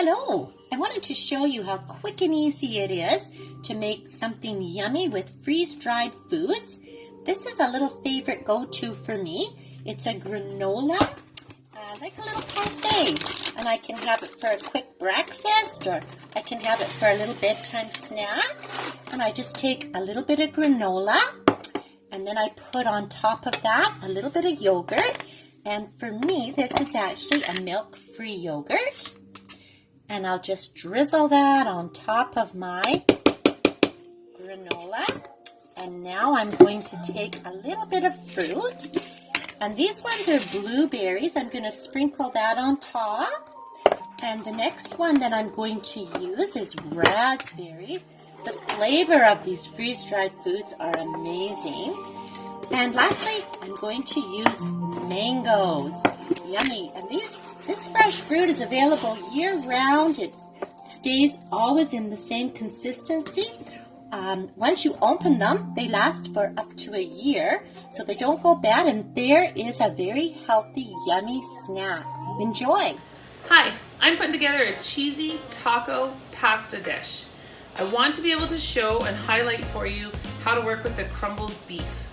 Hello! I wanted to show you how quick and easy it is to make something yummy with freeze-dried foods. This is a little favorite go-to for me. It's a granola, like a little parfait. And I can have it for a quick breakfast, or I can have it for a little bedtime snack. And I just take a little bit of granola, and then I put on top of that a little bit of yogurt. And for me, this is actually a milk-free yogurt. And I'll just drizzle that on top of my granola. And now I'm going to take a little bit of fruit. And these ones are blueberries. I'm going to sprinkle that on top. And the next one that I'm going to use is raspberries. The flavor of these freeze-dried foods are amazing. And lastly, I'm going to use mangoes. Yummy. And this fresh fruit is available year-round. It stays always in the same consistency. Once you open them, they last for up to a year, so they don't go bad. And there is a very healthy, yummy snack. Enjoy. Hi, I'm putting together a cheesy taco pasta dish. I want to be able to show and highlight for you how to work with the crumbled beef.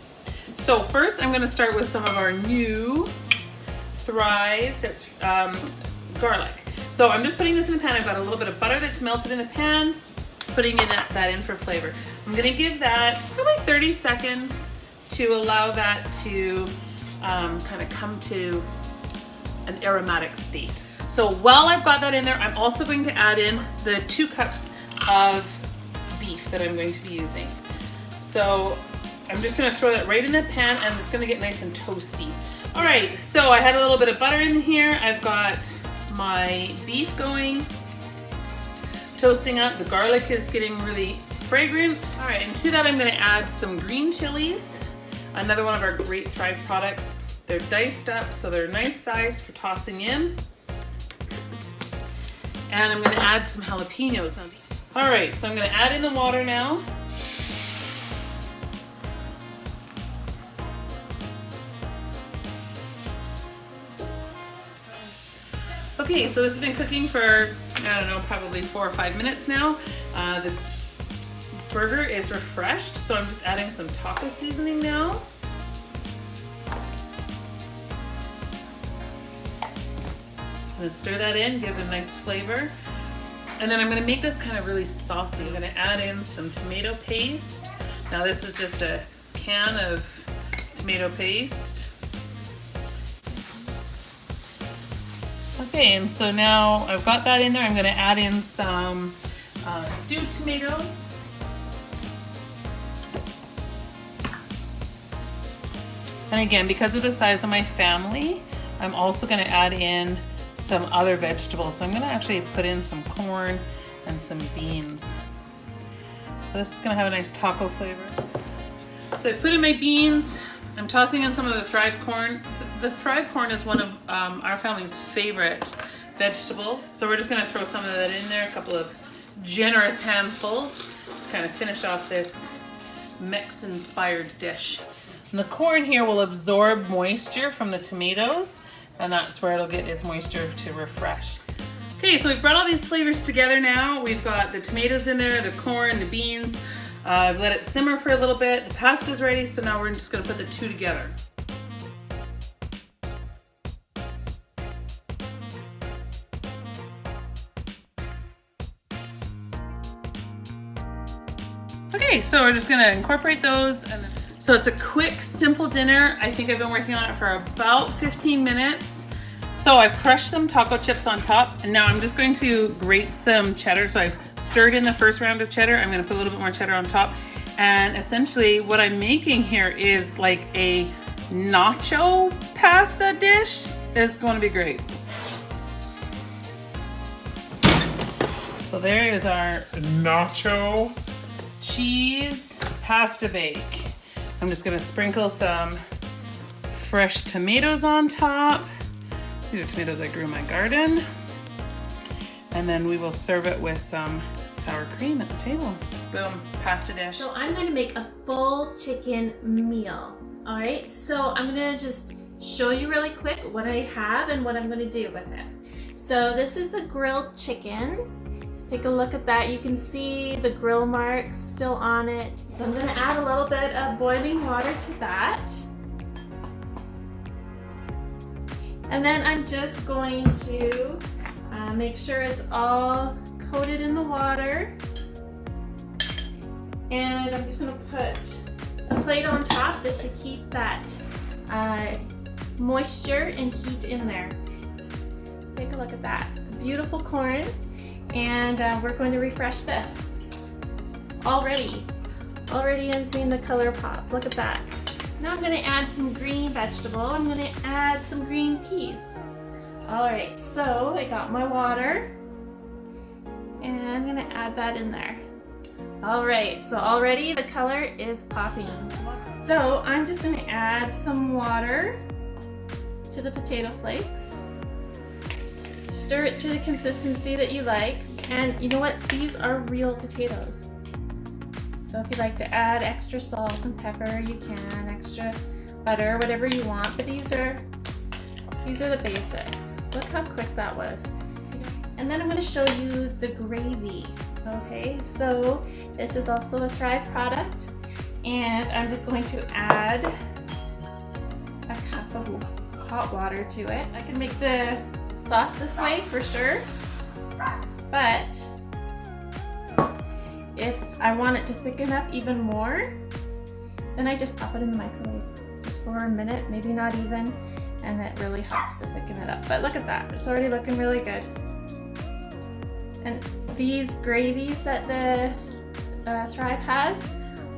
So first, I'm going to start with some of our new Thrive, that's garlic. So I'm just putting this in the pan. I've got a little bit of butter that's melted in the pan, putting in that in for flavor. I'm gonna give that probably 30 seconds to allow that to kind of come to an aromatic state. So while I've got that in there, I'm also going to add in the 2 cups of beef that I'm going to be using. So I'm just gonna throw that right in the pan, and it's gonna get nice and toasty. All right, so I had a little bit of butter in here. I've got my beef going, toasting up. The garlic is getting really fragrant. All right, and to that I'm gonna add some green chilies, another one of our great Thrive products. They're diced up, so they're a nice size for tossing in. And I'm gonna add some jalapenos. All right, so I'm gonna add in the water now. Okay, so this has been cooking for, I don't know, probably 4 or 5 minutes now. The burger is refreshed, so I'm just adding some taco seasoning now. I'm gonna stir that in, give it a nice flavor. And then I'm gonna make this kind of really saucy. I'm gonna add in some tomato paste. Now this is just a can of tomato paste. Okay, and so now I've got that in there. I'm gonna add in some stewed tomatoes. And again, because of the size of my family, I'm also gonna add in some other vegetables. So I'm gonna actually put in some corn and some beans. So this is gonna have a nice taco flavor. So I've put in my beans. I'm tossing in some of the Thrive corn. The Thrive corn is one of our family's favorite vegetables. So we're just gonna throw some of that in there, a couple of generous handfuls to kind of finish off this mix-inspired dish. And the corn here will absorb moisture from the tomatoes, and that's where it'll get its moisture to refresh. Okay, so we've brought all these flavors together now. We've got the tomatoes in there, the corn, the beans. I've let it simmer for a little bit. The pasta's ready, so now we're just gonna put the 2 together. Okay, so we're just gonna incorporate those. So it's a quick, simple dinner. I think I've been working on it for about 15 minutes. So I've crushed some taco chips on top, and now I'm just going to grate some cheddar. So I've stirred in the first round of cheddar. I'm gonna put a little bit more cheddar on top. And essentially what I'm making here is like a nacho pasta dish. It's gonna be great. So there is our nacho cheese pasta bake. I'm just gonna sprinkle some fresh tomatoes on top. These are tomatoes I grew in my garden. And then we will serve it with some sour cream at the table. Boom, pasta dish. So I'm gonna make a full chicken meal. All right, so I'm gonna just show you really quick what I have and what I'm gonna do with it. So this is the grilled chicken. Just take a look at that. You can see the grill marks still on it. So I'm gonna add a little bit of boiling water to that. And then I'm just going to make sure it's all coated in the water. And I'm just gonna put a plate on top just to keep that moisture and heat in there. Take a look at that. It's beautiful corn. And we're going to refresh this. Already I'm seeing the color pop. Look at that. Now I'm gonna add some green vegetable. I'm gonna add some green peas. All right, so I got my water and I'm gonna add that in there. All right, so already the color is popping. So I'm just gonna add some water to the potato flakes. Stir it to the consistency that you like. And you know what? These are real potatoes. So if you like to add extra salt and pepper, you can, extra butter, whatever you want, but these are the basics. Look how quick that was. And then I'm gonna show you the gravy. Okay, so this is also a Thrive product, and I'm just going to add a cup of hot water to it. I can make the sauce this way for sure, but if I want it to thicken up even more, then I just pop it in the microwave just for a minute, maybe not even, and it really helps to thicken it up. But look at that, it's already looking really good. And these gravies that the Thrive has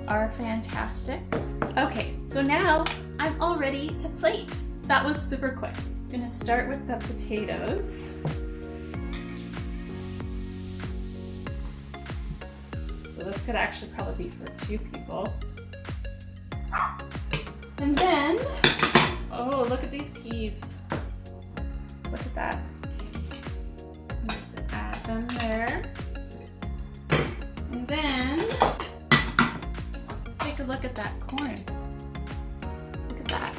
are fantastic. Okay, so now I'm all ready to plate. That was super quick. I'm gonna start with the potatoes. So this could actually probably be for 2 people. And then, oh, look at these peas. Look at that. I'm just gonna add them there. And then, let's take a look at that corn. Look at that.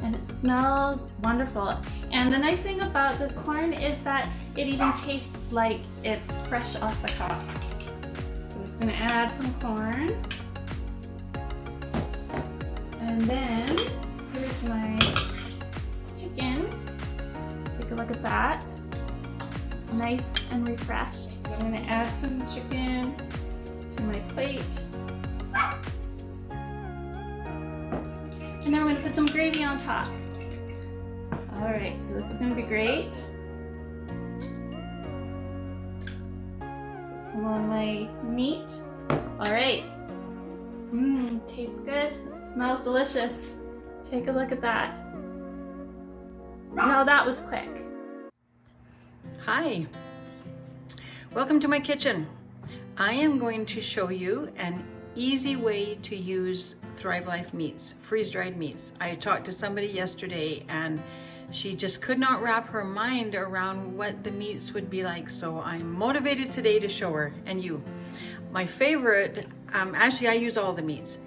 And it smells wonderful. And the nice thing about this corn is that it even tastes like it's fresh off the cob. So I'm just gonna add some corn. And then here's my chicken. Take a look at that. Nice and refreshed. So I'm gonna add some chicken to my plate. And then we're gonna put some gravy on top. All right, so this is gonna be great. Put some on my meat. All right. Tastes good, smells delicious. Take a look at that. Now that was quick. Hi, welcome to my kitchen. I am going to show you an easy way to use Thrive Life meats, freeze-dried meats. I talked to somebody yesterday and she just could not wrap her mind around what the meats would be like, so I'm motivated today to show her and you. My favorite, actually I use all the meats,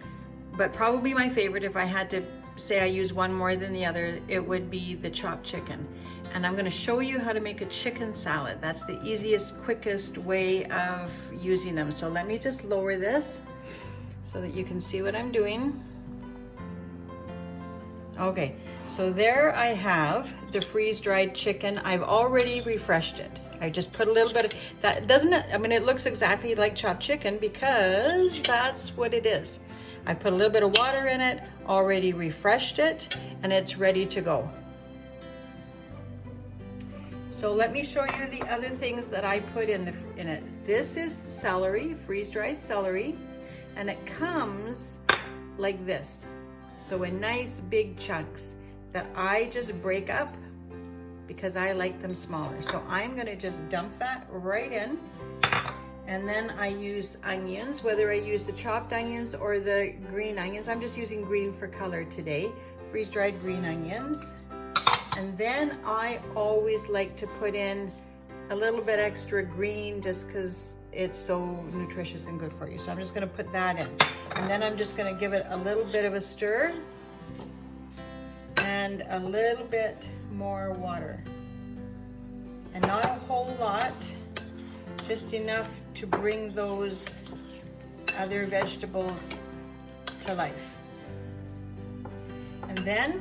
but probably my favorite, if I had to say I use one more than the other, it would be the chopped chicken. And I'm going to show you how to make a chicken salad. That's the easiest, quickest way of using them. So let me just lower this so that you can see what I'm doing. Okay, so there I have the freeze-dried chicken. I've already refreshed it. I just put a little bit of, that doesn't, I mean, it looks exactly like chopped chicken because that's what it is. I put a little bit of water in it, already refreshed it, and it's ready to go. So let me show you the other things that I put in it. This is celery, freeze-dried celery, and it comes like this. So in nice big chunks that I just break up because I like them smaller. So I'm gonna just dump that right in. And then I use onions, whether I use the chopped onions or the green onions. I'm just using green for color today. Freeze-dried green onions. And then I always like to put in a little bit extra green just because it's so nutritious and good for you. So I'm just gonna put that in. And then I'm just gonna give it a little bit of a stir and a little bit more water. And not a whole lot, just enough to bring those other vegetables to life. And then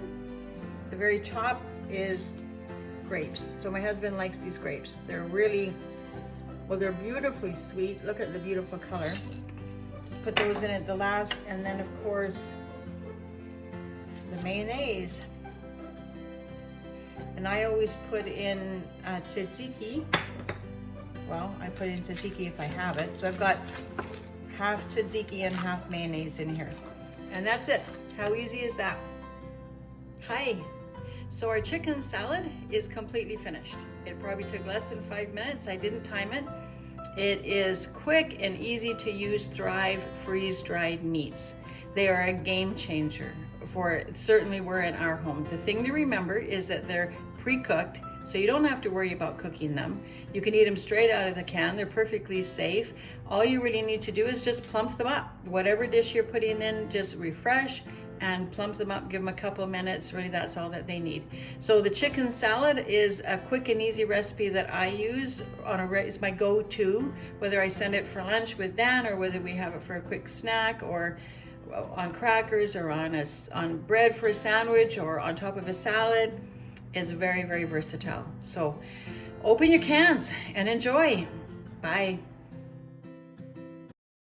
the very top is grapes. So my husband likes these grapes. They're really, well, they're beautifully sweet. Look at the beautiful color. Just put those in at the last, and then of course the mayonnaise. And I always put in tzatziki. Well, I put in tzatziki if I have it. So I've got half tzatziki and half mayonnaise in here. And that's it. How easy is that? Hi. So our chicken salad is completely finished. It probably took less than 5 minutes. I didn't time it. It is quick and easy to use Thrive freeze-dried meats. They are a game changer for, certainly were in our home. The thing to remember is that they're pre-cooked, so you don't have to worry about cooking them. You can eat them straight out of the can. They're perfectly safe. All you really need to do is just plump them up. Whatever dish you're putting in, just refresh and plump them up, give them a couple minutes. Really, that's all that they need. So the chicken salad is a quick and easy recipe that I use on it's my go-to, whether I send it for lunch with Dan or whether we have it for a quick snack or on crackers or on bread for a sandwich or on top of a salad. Is very, very versatile. So open your cans and enjoy. Bye.